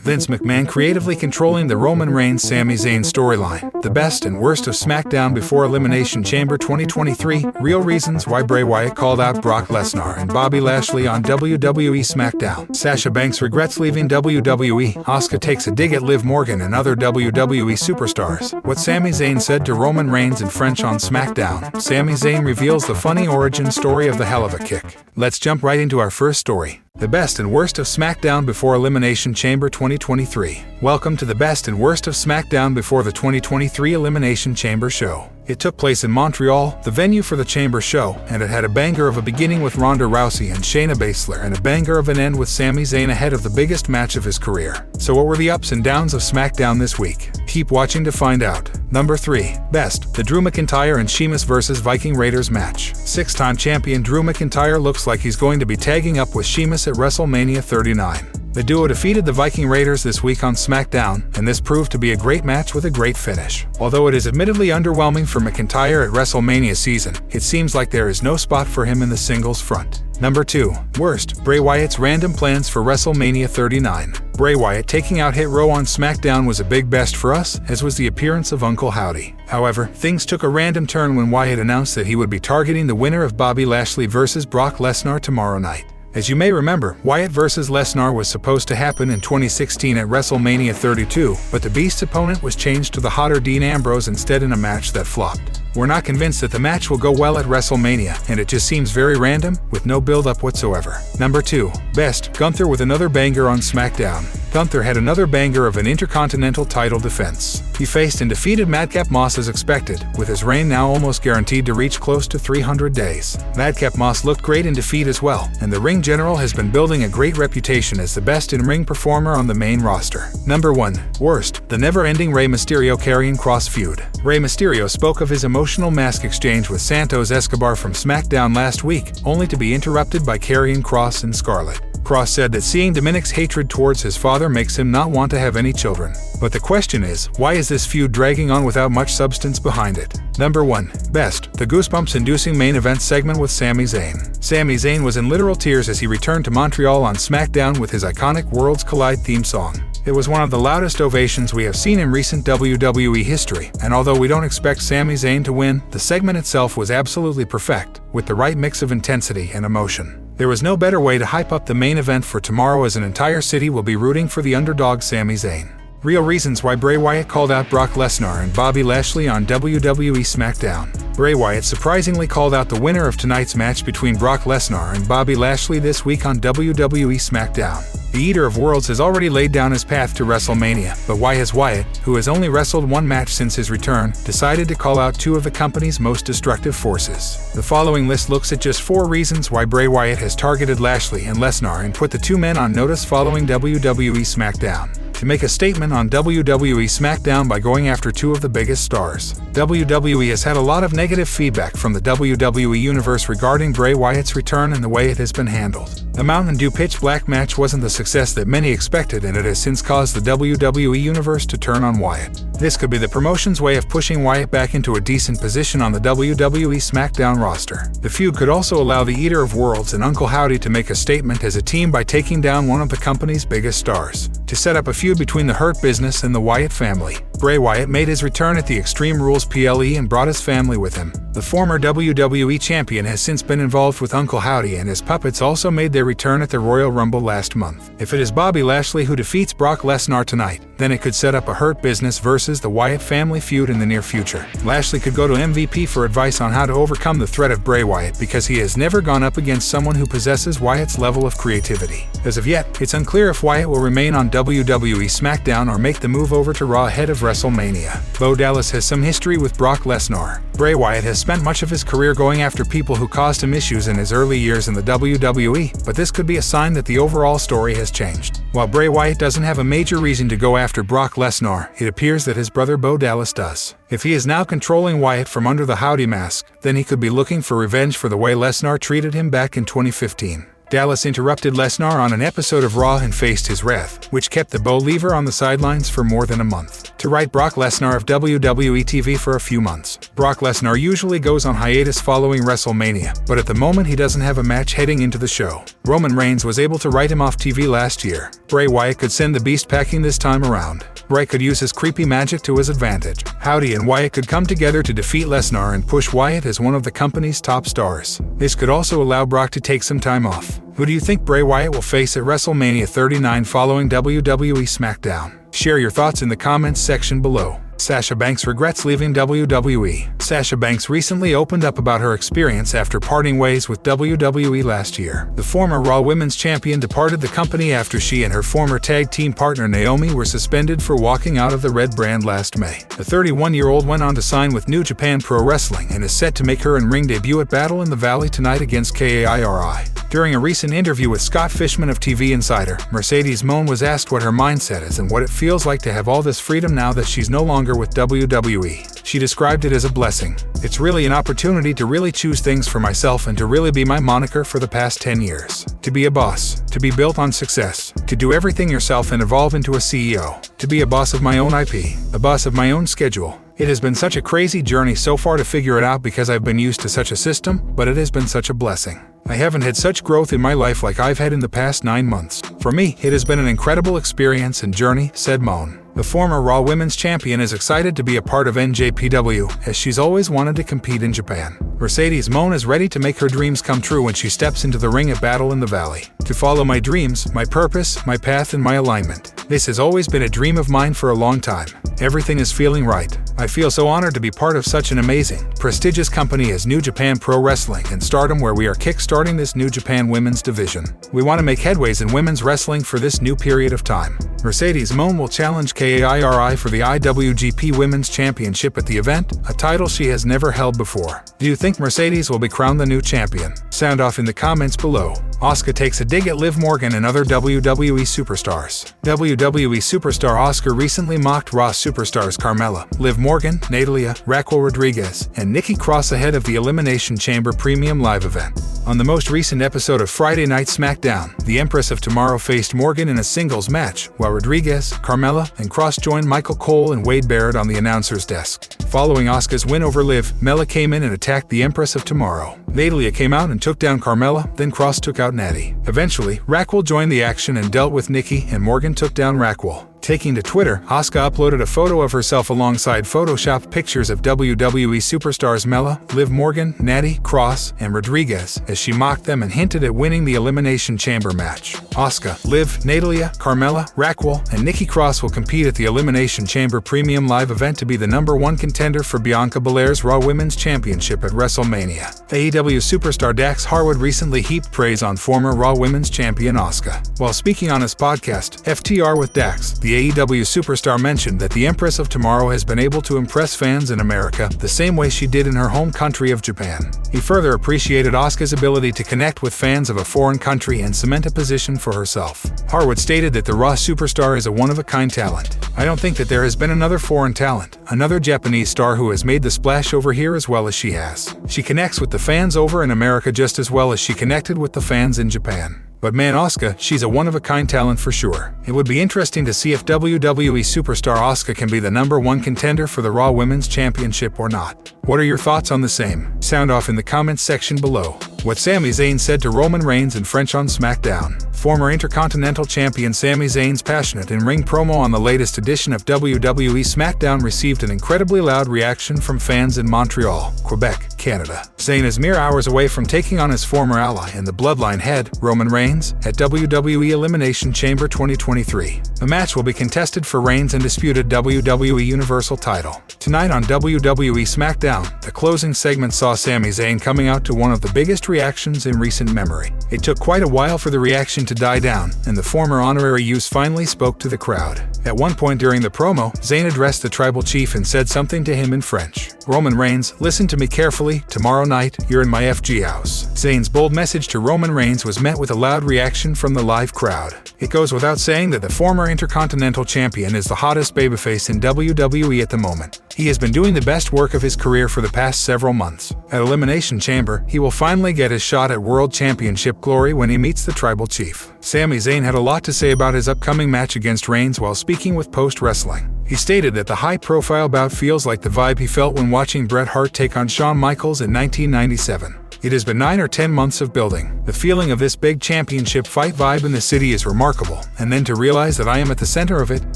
Vince McMahon creatively controlling the Roman Reigns-Sami Zayn storyline. The best and worst of SmackDown before Elimination Chamber 2023. Real reasons why Bray Wyatt called out Brock Lesnar and Bobby Lashley on WWE SmackDown. Sasha Banks regrets leaving WWE. Asuka takes a dig at Liv Morgan and other WWE superstars. What Sami Zayn said to Roman Reigns in French on SmackDown. Sami Zayn reveals the funny origin story of the Hell of a Kick. Let's jump right into our first story. The best and worst of SmackDown before Elimination Chamber 2023. Welcome to the best and worst of SmackDown before the 2023 Elimination Chamber show. It took place in Montreal, the venue for the Chamber show, and it had a banger of a beginning with Ronda Rousey and Shayna Baszler and a banger of an end with Sami Zayn ahead of the biggest match of his career. So what were the ups and downs of SmackDown this week? Keep watching to find out. Number 3. Best. The Drew McIntyre and Sheamus vs. Viking Raiders match. Six-time champion Drew McIntyre looks like he's going to be tagging up with Sheamus at WrestleMania 39. The duo defeated the Viking Raiders this week on SmackDown, and this proved to be a great match with a great finish. Although it is admittedly underwhelming for McIntyre at WrestleMania season, it seems like there is no spot for him in the singles front. Number 2. Worst. Bray Wyatt's random plans for WrestleMania 39. Bray Wyatt taking out Hit Row on SmackDown was a big best for us, as was the appearance of Uncle Howdy. However, things took a random turn when Wyatt announced that he would be targeting the winner of Bobby Lashley vs. Brock Lesnar tomorrow night. As you may remember, Wyatt vs. Lesnar was supposed to happen in 2016 at WrestleMania 32, but the Beast's opponent was changed to the hotter Dean Ambrose instead in a match that flopped. We're not convinced that the match will go well at WrestleMania, and it just seems very random, with no build-up whatsoever. Number 2. Best. Gunther with another banger on SmackDown. Gunther had another banger of an Intercontinental title defense. He faced and defeated Madcap Moss as expected, with his reign now almost guaranteed to reach close to 300 days. Madcap Moss looked great in defeat as well, and the Ring General has been building a great reputation as the best in-ring performer on the main roster. Number 1. Worst. The never-ending Rey Mysterio-Karrion Kross feud. Rey Mysterio spoke of his emotional mask exchange with Santos Escobar from SmackDown last week, only to be interrupted by Karrion Kross and Scarlett. Kross said that seeing Dominic's hatred towards his father makes him not want to have any children. But the question is, why is this feud dragging on without much substance behind it? Number 1. Best. The goosebumps-inducing main event segment with Sami Zayn. Sami Zayn was in literal tears as he returned to Montreal on SmackDown with his iconic Worlds Collide theme song. It was one of the loudest ovations we have seen in recent WWE history, and although we don't expect Sami Zayn to win, the segment itself was absolutely perfect, with the right mix of intensity and emotion. There was no better way to hype up the main event for tomorrow, as an entire city will be rooting for the underdog Sami Zayn. Real reasons why Bray Wyatt called out Brock Lesnar and Bobby Lashley on WWE SmackDown. Bray Wyatt surprisingly called out the winner of tonight's match between Brock Lesnar and Bobby Lashley this week on WWE SmackDown. The Eater of Worlds has already laid down his path to WrestleMania, but why has Wyatt, who has only wrestled one match since his return, decided to call out two of the company's most destructive forces? The following list looks at just 4 reasons why Bray Wyatt has targeted Lashley and Lesnar and put the two men on notice following WWE SmackDown. To make a statement on WWE SmackDown by going after two of the biggest stars. WWE has had a lot of negative feedback from the WWE Universe regarding Bray Wyatt's return and the way it has been handled. The Mountain Dew Pitch Black match wasn't the success that many expected, and it has since caused the WWE Universe to turn on Wyatt. This could be the promotion's way of pushing Wyatt back into a decent position on the WWE SmackDown roster. The feud could also allow the Eater of Worlds and Uncle Howdy to make a statement as a team by taking down one of the company's biggest stars. To set up a feud between the Hurt Business and the Wyatt family. Bray Wyatt made his return at the Extreme Rules PLE and brought his family with him. The former WWE champion has since been involved with Uncle Howdy, and his puppets also made their return at the Royal Rumble last month. If it is Bobby Lashley who defeats Brock Lesnar tonight, then it could set up a Hurt Business versus the Wyatt family feud in the near future. Lashley could go to MVP for advice on how to overcome the threat of Bray Wyatt, because he has never gone up against someone who possesses Wyatt's level of creativity. As of yet, it's unclear if Wyatt will remain on WWE SmackDown or make the move over to Raw ahead of WrestleMania. Bo Dallas has some history with Brock Lesnar. Bray Wyatt has spent much of his career going after people who caused him issues in his early years in the WWE, but this could be a sign that the overall story has changed. While Bray Wyatt doesn't have a major reason to go after Brock Lesnar, it appears that his brother Bo Dallas does. If he is now controlling Wyatt from under the Howdy mask, then he could be looking for revenge for the way Lesnar treated him back in 2015. Dallas interrupted Lesnar on an episode of Raw and faced his wrath, which kept the Believer on the sidelines for more than a month. To right Brock Lesnar of WWE TV for a few months. Brock Lesnar usually goes on hiatus following WrestleMania, but at the moment he doesn't have a match heading into the show. Roman Reigns was able to write him off TV last year. Bray Wyatt could send the Beast packing this time around. Bray could use his creepy magic to his advantage. Howdy and Wyatt could come together to defeat Lesnar and push Wyatt as one of the company's top stars. This could also allow Brock to take some time off. Who do you think Bray Wyatt will face at WrestleMania 39 following WWE SmackDown? Share your thoughts in the comments section below. Sasha Banks regrets leaving WWE. Sasha Banks recently opened up about her experience after parting ways with WWE last year. The former Raw Women's Champion departed the company after she and her former tag team partner Naomi were suspended for walking out of the Red brand last May. The 31-year-old went on to sign with New Japan Pro Wrestling and is set to make her in-ring debut at Battle in the Valley tonight against KAIRI. During a recent interview with Scott Fishman of TV Insider, Mercedes Moné was asked what her mindset is and what it feels like to have all this freedom now that she's no longer with WWE. She described it as a blessing. It's really an opportunity to really choose things for myself and to really be my moniker for the past 10 years. To be a boss, to be built on success, to do everything yourself and evolve into a CEO, to be a boss of my own IP, a boss of my own schedule. It has been such a crazy journey so far to figure it out because I've been used to such a system, but it has been such a blessing. I haven't had such growth in my life like I've had in the past 9 months. For me, it has been an incredible experience and journey, said Moné. The former Raw Women's Champion is excited to be a part of NJPW, as she's always wanted to compete in Japan. Mercedes Moné is ready to make her dreams come true when she steps into the ring at Battle in the Valley. To follow my dreams, my purpose, my path and my alignment. This has always been a dream of mine for a long time. Everything is feeling right. I feel so honored to be part of such an amazing, prestigious company as New Japan Pro Wrestling and Stardom, where we are kick-starting this New Japan Women's division. We want to make headways in women's wrestling for this new period of time. Mercedes Moné will challenge KAIRI for the IWGP Women's Championship at the event, a title she has never held before. Do you think Mercedes will be crowned the new champion? Sound off in the comments below. Asuka takes a dig at Liv Morgan and other WWE superstars. WWE superstar Asuka recently mocked Raw superstars Carmella, Liv Morgan, Natalya, Raquel Rodriguez, and Nikki Cross ahead of the Elimination Chamber Premium Live event. On the most recent episode of Friday Night SmackDown, the Empress of Tomorrow faced Morgan in a singles match, while Rodriguez, Carmella, and Cross joined Michael Cole and Wade Barrett on the announcer's desk. Following Asuka's win over Liv, Mella came in and attacked the Empress of Tomorrow. Natalya came out and took down Carmella, then Cross took out Natty. Eventually, Raquel joined the action and dealt with Nikki, and Morgan took down Raquel. Taking to Twitter, Asuka uploaded a photo of herself alongside photoshopped pictures of WWE superstars Mella, Liv Morgan, Natty, Cross, and Rodriguez as she mocked them and hinted at winning the Elimination Chamber match. Asuka, Liv, Natalya, Carmella, Raquel, and Nikki Cross will compete at the Elimination Chamber Premium Live event to be the #1 contender for Bianca Belair's Raw Women's Championship at WrestleMania. AEW superstar Dax Harwood recently heaped praise on former Raw Women's Champion Asuka. While speaking on his podcast, FTR with Dax, the AEW superstar mentioned that the Empress of Tomorrow has been able to impress fans in America the same way she did in her home country of Japan. He further appreciated Asuka's ability to connect with fans of a foreign country and cement a position for herself. Harwood stated that the Raw superstar is a one-of-a-kind talent. I don't think that there has been another foreign talent, another Japanese star who has made the splash over here as well as she has. She connects with the fans over in America just as well as she connected with the fans in Japan. But man, Asuka, she's a one-of-a-kind talent for sure. It would be interesting to see if WWE superstar Asuka can be the #1 contender for the Raw Women's Championship or not. What are your thoughts on the same? Sound off in the comments section below. What Sami Zayn said to Roman Reigns in French on SmackDown. Former Intercontinental Champion Sami Zayn's passionate in-ring promo on the latest edition of WWE SmackDown received an incredibly loud reaction from fans in Montreal, Quebec, Canada. Zayn is mere hours away from taking on his former ally and the Bloodline head, Roman Reigns, at WWE Elimination Chamber 2023. The match will be contested for Reigns' undisputed WWE Universal title. Tonight on WWE SmackDown, the closing segment saw Sami Zayn coming out to one of the biggest reactions in recent memory. It took quite a while for the reaction to die down, and the former honorary youth finally spoke to the crowd. At one point during the promo, Zayn addressed the tribal chief and said something to him in French. Roman Reigns, listen to me carefully. Tomorrow night, you're in my FG house. Zayn's bold message to Roman Reigns was met with a loud reaction from the live crowd. It goes without saying that the former Intercontinental Champion is the hottest babyface in WWE at the moment. He has been doing the best work of his career for the past several months. At Elimination Chamber, he will finally get his shot at World Championship glory when he meets the Tribal Chief. Sami Zayn had a lot to say about his upcoming match against Reigns while speaking with Post Wrestling. He stated that the high-profile bout feels like the vibe he felt when watching Bret Hart take on Shawn Michaels in 1997. It has been 9 or 10 months of building. The feeling of this big championship fight vibe in the city is remarkable, and then to realize that I am at the center of it,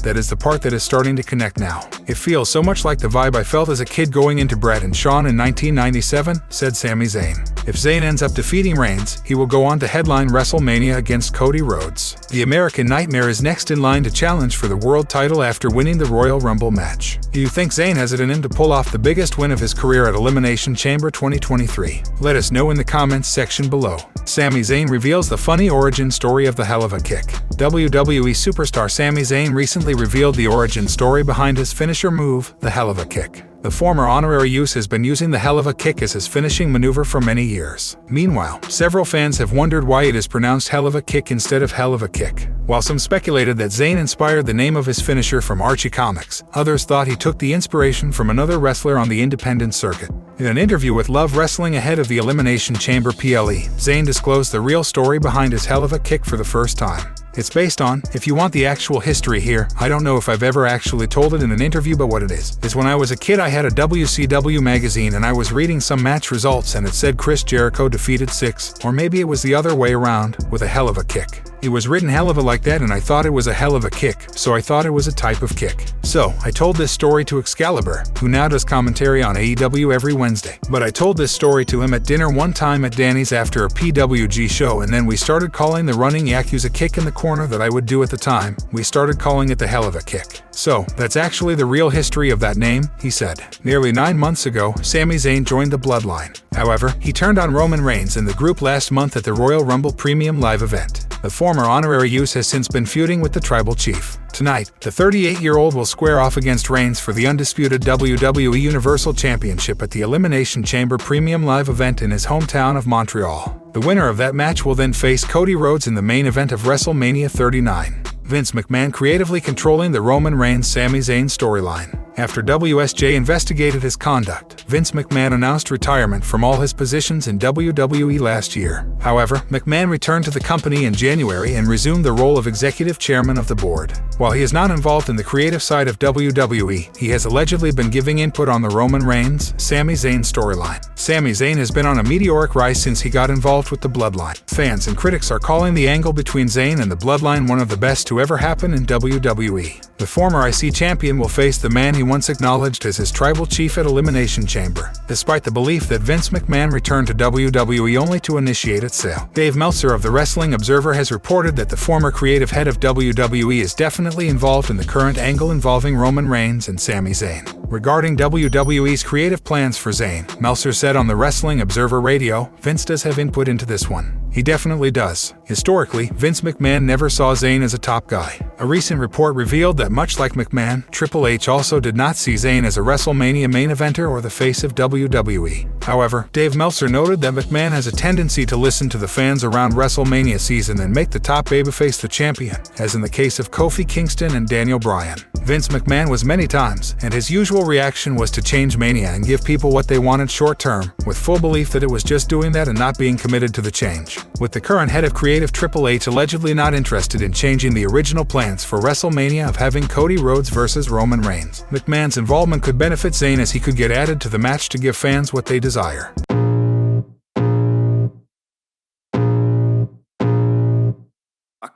that is the part that is starting to connect now. It feels so much like the vibe I felt as a kid going into Bret and Shawn in 1997, said Sami Zayn. If Zayn ends up defeating Reigns, he will go on to headline WrestleMania against Cody Rhodes. The American Nightmare is next in line to challenge for the world title after winning the Royal Rumble match. Do you think Zayn has it in him to pull off the biggest win of his career at Elimination Chamber 2023? Let us know in the comments section below. Sami Zayn reveals the funny origin story of the Hell of a Kick. WWE superstar Sami Zayn recently revealed the origin story behind his finisher move, the Hell of a Kick. The former honorary use has been using the Hell of a Kick as his finishing maneuver for many years. Meanwhile, several fans have wondered why it is pronounced Hell of a Kick instead of Hell of a Kick. While some speculated that Zayn inspired the name of his finisher from Archie Comics, others thought he took the inspiration from another wrestler on the independent circuit. In an interview with Love Wrestling ahead of the Elimination Chamber PLE, Zayn disclosed the real story behind his Hell of a Kick for the first time. It's based on, if you want the actual history here, I don't know if I've ever actually told it in an interview, but what it is when I was a kid I had a WCW magazine and I was reading some match results and it said Chris Jericho defeated Six, or maybe it was the other way around, with a Hell of a Kick. It was written hell of a like that and I thought it was a hell of a kick, so I thought it was a type of kick. So, I told this story to Excalibur, who now does commentary on AEW every Wednesday. But I told this story to him at dinner one time at Danny's after a PWG show, and then we started calling the running Yakuza kick in the corner that I would do at the time, we started calling it the Hell of a Kick. So, that's actually the real history of that name, he said. Nearly 9 months ago, Sami Zayn joined the Bloodline. However, he turned on Roman Reigns in the group last month at the Royal Rumble Premium Live event. The former honorary use has since been feuding with the Tribal Chief. Tonight, the 38-year-old will square off against Reigns for the undisputed WWE Universal Championship at the Elimination Chamber Premium Live event in his hometown of Montreal. The winner of that match will then face Cody Rhodes in the main event of WrestleMania 39. Vince McMahon creatively controlling the Roman Reigns-Sami Zayn storyline. After WSJ investigated his conduct, Vince McMahon announced retirement from all his positions in WWE last year. However, McMahon returned to the company in January and resumed the role of executive chairman of the board. While he is not involved in the creative side of WWE, he has allegedly been giving input on the Roman Reigns-Sami Zayn storyline. Sami Zayn has been on a meteoric rise since he got involved with the Bloodline. Fans and critics are calling the angle between Zayn and the Bloodline one of the best to ever happen in WWE. The former IC champion will face the man he once acknowledged as his tribal chief at Elimination Chamber, despite the belief that Vince McMahon returned to WWE only to initiate its sale. Dave Meltzer of the Wrestling Observer has reported that the former creative head of WWE is definitely involved in the current angle involving Roman Reigns and Sami Zayn. Regarding WWE's creative plans for Zayn, Meltzer said on the Wrestling Observer Radio, Vince does have input into this one. He definitely does. Historically, Vince McMahon never saw Zayn as a top guy. A recent report revealed that much like McMahon, Triple H also did not see Zayn as a WrestleMania main eventer or the face of WWE. However, Dave Meltzer noted that McMahon has a tendency to listen to the fans around WrestleMania season and make the top babyface the champion, as in the case of Kofi Kingston and Daniel Bryan. Vince McMahon was many times, and his usual reaction was to change Mania and give people what they wanted short term, with full belief that it was just doing that and not being committed to the change. With the current head of creative Triple H allegedly not interested in changing the original plans for WrestleMania of having Cody Rhodes versus Roman Reigns, McMahon's involvement could benefit Zayn as he could get added to the match to give fans what they desire.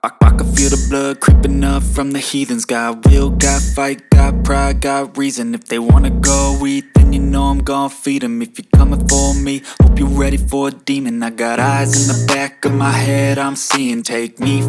I can feel the blood creeping up from the heathens. Got will, got fight, got pride, got reason. If they wanna go eat, then you know I'm gon' feed them. If you're coming for me, hope you're ready for a demon. I got eyes in the back of my head, I'm seeing. Take me